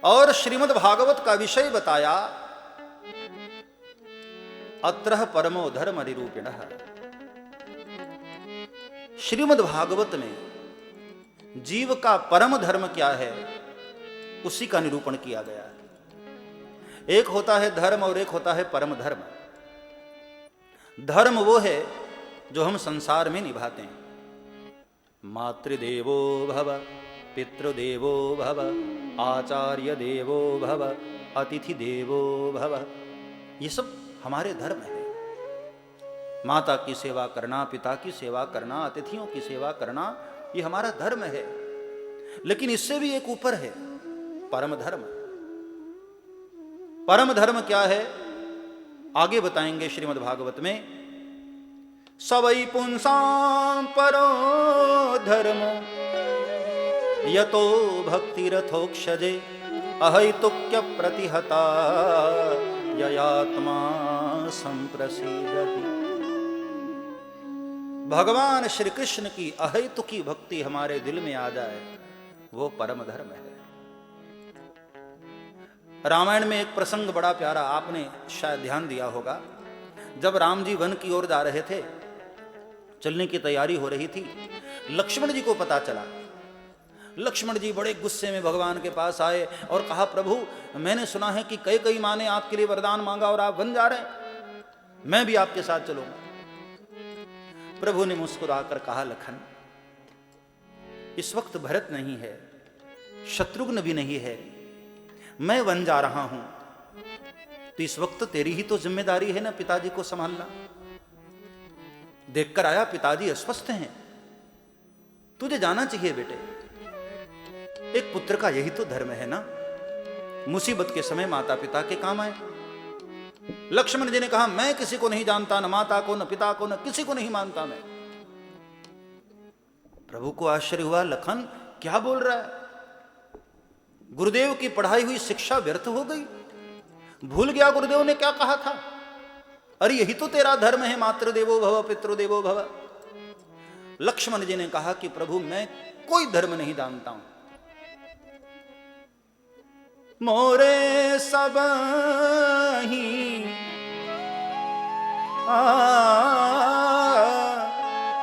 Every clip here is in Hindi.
और श्रीमद् भागवत का विषय बताया, अत्रः परमो धर्म निरूपिणः। श्रीमद् भागवत में जीव का परम धर्म क्या है उसी का निरूपण किया गया है। एक होता है धर्म और एक होता है परम धर्म। धर्म वो है जो हम संसार में निभाते हैं। मातृदेवो भव, पितृदेवो भव, आचार्य देवो भव, अतिथि देवो भव, ये सब हमारे धर्म है। माता की सेवा करना, पिता की सेवा करना, अतिथियों की सेवा करना, ये हमारा धर्म है। लेकिन इससे भी एक ऊपर है परम धर्म। परम धर्म क्या है आगे बताएंगे श्रीमद् भागवत में। सवै पुंसां परो धर्मो यतो भक्तिरथोक्षजे अहैतुक्य प्रतिहता ययात्मा संप्रसीदति। भगवान श्री कृष्ण की अहैतुकी भक्ति हमारे दिल में आ जाए वो परम धर्म है। रामायण में एक प्रसंग बड़ा प्यारा, आपने शायद ध्यान दिया होगा। जब राम जी वन की ओर जा रहे थे, चलने की तैयारी हो रही थी, लक्ष्मण जी को पता चला। लक्ष्मण जी बड़े गुस्से में भगवान के पास आए और कहा, प्रभु मैंने सुना है कि कई कई माँ ने आपके लिए वरदान मांगा और आप वन जा रहे हैं, मैं भी आपके साथ चलूंगा। प्रभु ने मुस्कुराकर कहा, लखन इस वक्त भरत नहीं है, शत्रुघ्न भी नहीं है, मैं वन जा रहा हूं, तो इस वक्त तेरी ही तो जिम्मेदारी है ना पिताजी को संभालना। देखकर आया पिताजी अस्वस्थ हैं, तुझे जाना चाहिए बेटे। एक पुत्र का यही तो धर्म है ना, मुसीबत के समय माता पिता के काम आए। लक्ष्मण जी ने कहा, मैं किसी को नहीं जानता, न माता को, न पिता को, न किसी को नहीं मानता मैं। प्रभु को आश्चर्य हुआ, लखन क्या बोल रहा है? गुरुदेव की पढ़ाई हुई शिक्षा व्यर्थ हो गई, भूल गया गुरुदेव ने क्या कहा था। अरे यही तो तेरा धर्म है, मातृदेवो भव, पितृदेवो भव। लक्ष्मण जी ने कहा कि प्रभु मैं कोई धर्म नहीं जानता हूं, मोरे सब ही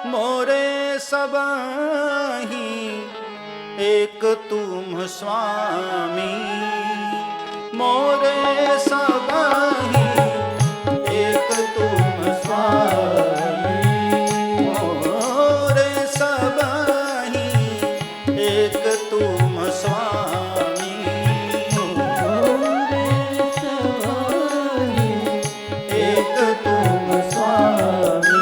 मोरे सब ही एक तुम स्वामी, मोरे सब ही एक तुम स्वामी, मोरे सब ही एक तुम स्वामी, मोरे सब ही एक तुम स्वामी।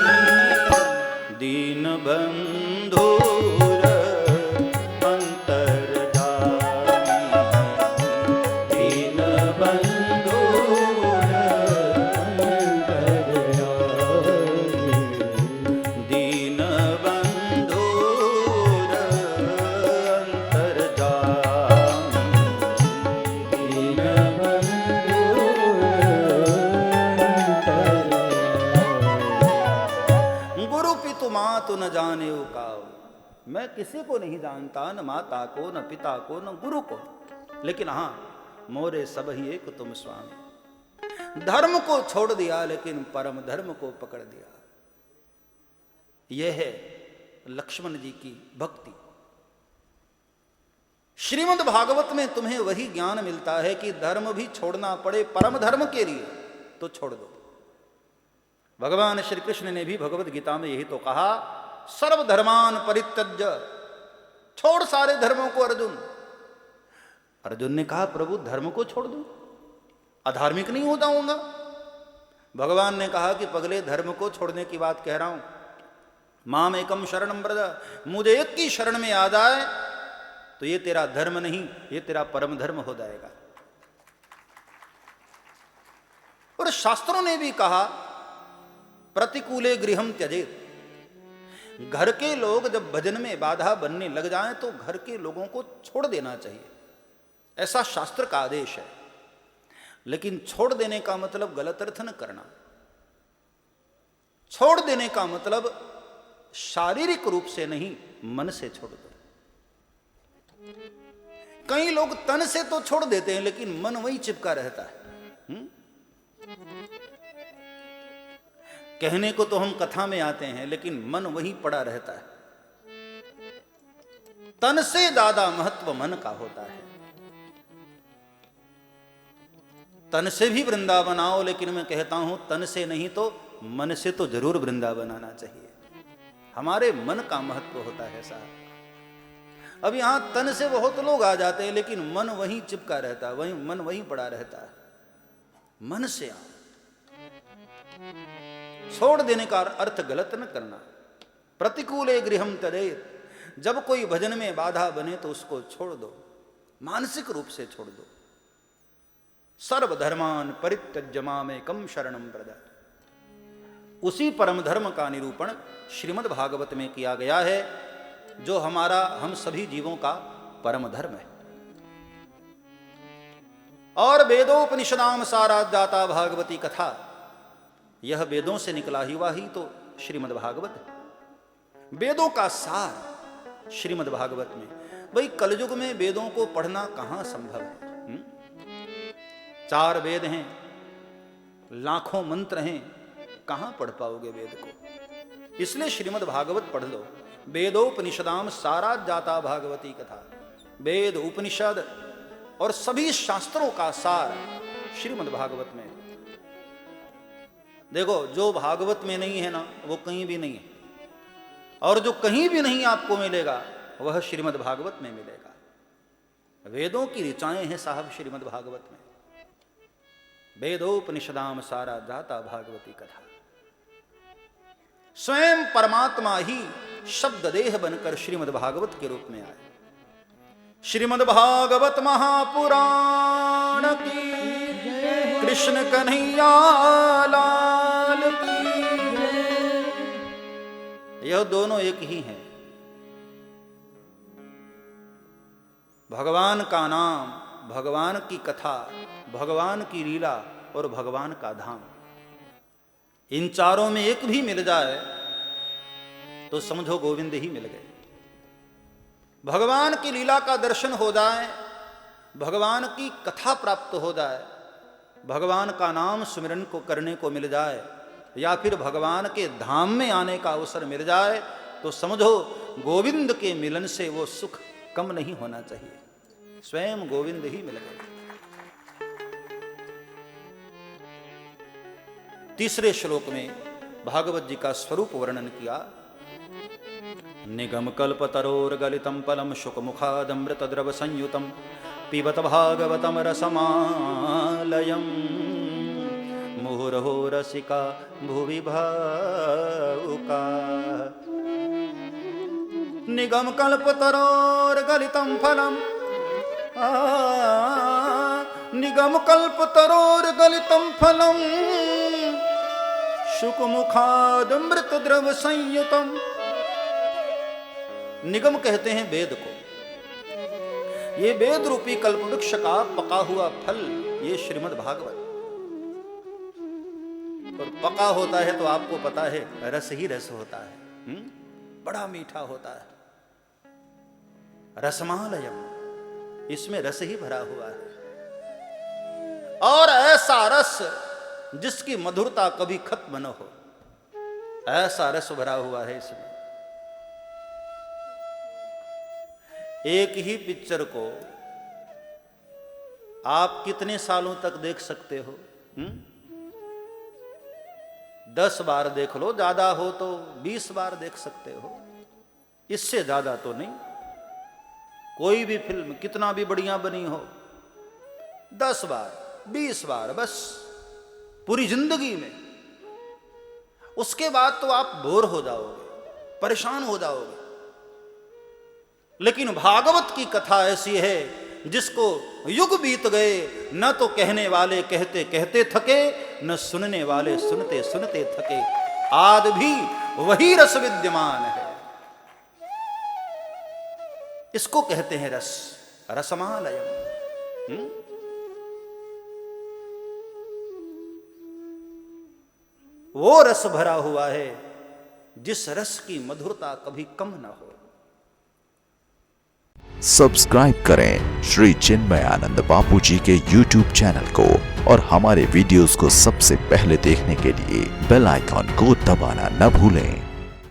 दीन बंधु न जाने काओ। मैं किसी को नहीं जानता, न माता को, न पिता को, न गुरु को, लेकिन हां मोरे सब ही एक तुम स्वामी। धर्म को छोड़ दिया लेकिन परम धर्म को पकड़ दिया। यह है लक्ष्मण जी की भक्ति। श्रीमद् भागवत में तुम्हें वही ज्ञान मिलता है कि धर्म भी छोड़ना पड़े परम धर्म के लिए तो छोड़ दो। भगवान श्री कृष्ण ने भी भगवत गीता में यही तो कहा, सर्वधर्मान परित्यज्य, छोड़ सारे धर्मों को। अर्जुन ने कहा, प्रभु धर्म को छोड़ दूं, अधार्मिक नहीं हो जाऊंगा। भगवान ने कहा कि पगले धर्म को छोड़ने की बात कह रहा हूं, माम एकम शरणम व्रज, मुझे एक की शरण में आ जाए तो ये तेरा धर्म नहीं, ये तेरा परम धर्म हो जाएगा। और शास्त्रों ने भी कहा, प्रतिकूले गृहम त्यजेत, घर के लोग जब भजन में बाधा बनने लग जाएं तो घर के लोगों को छोड़ देना चाहिए, ऐसा शास्त्र का आदेश है। लेकिन छोड़ देने का मतलब गलत अर्थ न करना। छोड़ देने का मतलब शारीरिक रूप से नहीं, मन से छोड़ दो। कई लोग तन से तो छोड़ देते हैं लेकिन मन वही चिपका रहता है। कहने को तो हम कथा में आते हैं लेकिन मन वहीं पड़ा रहता है। तन से ज्यादा महत्व मन का होता है। तन से भी वृंदावन आओ, लेकिन मैं कहता हूं तन से नहीं तो मन से तो जरूर वृंदावन आना चाहिए। हमारे मन का महत्व होता है साहब। अब यहां तन से बहुत लोग आ जाते हैं लेकिन मन वहीं चिपका रहता है, वहीं मन वहीं पड़ा रहता है। मन से आओ। छोड़ देने का अर्थ गलत न करना। प्रतिकूले गृहम तदेत, जब कोई भजन में बाधा बने तो उसको छोड़ दो, मानसिक रूप से छोड़ दो। सर्वधर्मान परित्यज्य मामेकं शरणं व्रज, उसी परम धर्म का निरूपण श्रीमद् भागवत में किया गया है, जो हमारा हम सभी जीवों का परम धर्म है। और वेदोपनिषदाम साराद्दाता भागवती कथा, यह वेदों से निकला हुआ ही तो श्रीमद् भागवत है। वेदों का सार श्रीमद् भागवत में। भाई कलयुग में वेदों को पढ़ना कहां संभव है? 4 वेद हैं, लाखों मंत्र हैं, कहां पढ़ पाओगे वेद को? इसलिए श्रीमद् भागवत पढ़ लो। वेदोपनिषदाम साराद्दाता भागवती कथा, वेद उपनिषद और सभी शास्त्रों का सार श्रीमद् भागवत में। देखो, जो भागवत में नहीं है ना, वो कहीं भी नहीं है, और जो कहीं भी नहीं आपको मिलेगा वह श्रीमद् भागवत में मिलेगा। वेदों की ऋचाएं हैं साहब श्रीमद् भागवत में। वेदोपनिषदाम साराद्दाता भागवती कथा। स्वयं परमात्मा ही शब्द देह बनकर श्रीमद् भागवत के रूप में आए। श्रीमद् भागवत महापुराण की, कृष्ण कन्हैया लाल की। यह दोनों एक ही हैं। भगवान का नाम, भगवान की कथा, भगवान की लीला और भगवान का धाम, इन चारों में एक भी मिल जाए तो समझो गोविंद ही मिल गए। भगवान की लीला का दर्शन हो जाए, भगवान की कथा प्राप्त हो जाए, भगवान का नाम सुमिरन को करने को मिल जाए, या फिर भगवान के धाम में आने का अवसर मिल जाए, तो समझो गोविंद के मिलन से वो सुख कम नहीं होना चाहिए। स्वयं गोविंद ही मिल गए। तीसरे श्लोक में भागवत जी का स्वरूप वर्णन किया। निगम कल्पतरोर्गलितं फलं शुकमुखादमृत द्रव संयुतं पिबत भागवतं रसमालयं मुहुर्हो रसिका भुवि भावुका। निगम कल्पतरोर्गलितं फलं, निगम कल्पतरोर्गलितं फलं शुकमुखादमृत द्रव संयुतं। निगम कहते हैं वेद को। ये वेद रूपी कल्पवृक्ष का पका हुआ फल ये श्रीमद् भागवत। और पका होता है तो आपको पता है रस ही रस होता है, बड़ा मीठा होता है। रसमालयम, इसमें रस ही भरा हुआ है। और ऐसा रस जिसकी मधुरता कभी खत्म न हो, ऐसा रस भरा हुआ है इसमें। एक ही पिक्चर को आप कितने सालों तक देख सकते हो? 10 बार देख लो, ज्यादा हो तो 20 बार देख सकते हो, इससे ज्यादा तो नहीं। कोई भी फिल्म कितना भी बढ़िया बनी हो, 10 बार 20 बार बस, पूरी जिंदगी में। उसके बाद तो आप बोर हो जाओगे, परेशान हो जाओगे। लेकिन भागवत की कथा ऐसी है जिसको युग बीत गए, न तो कहने वाले कहते कहते थके, न सुनने वाले सुनते सुनते थके, आज भी वही रस विद्यमान है। इसको कहते हैं रस, रसमालयम। वो रस भरा हुआ है जिस रस की मधुरता कभी कम ना हो। सब्सक्राइब करें श्री चिन्मयानंद बापू जी के YouTube चैनल को और हमारे वीडियोस को सबसे पहले देखने के लिए बेल आइकॉन को दबाना न भूलें।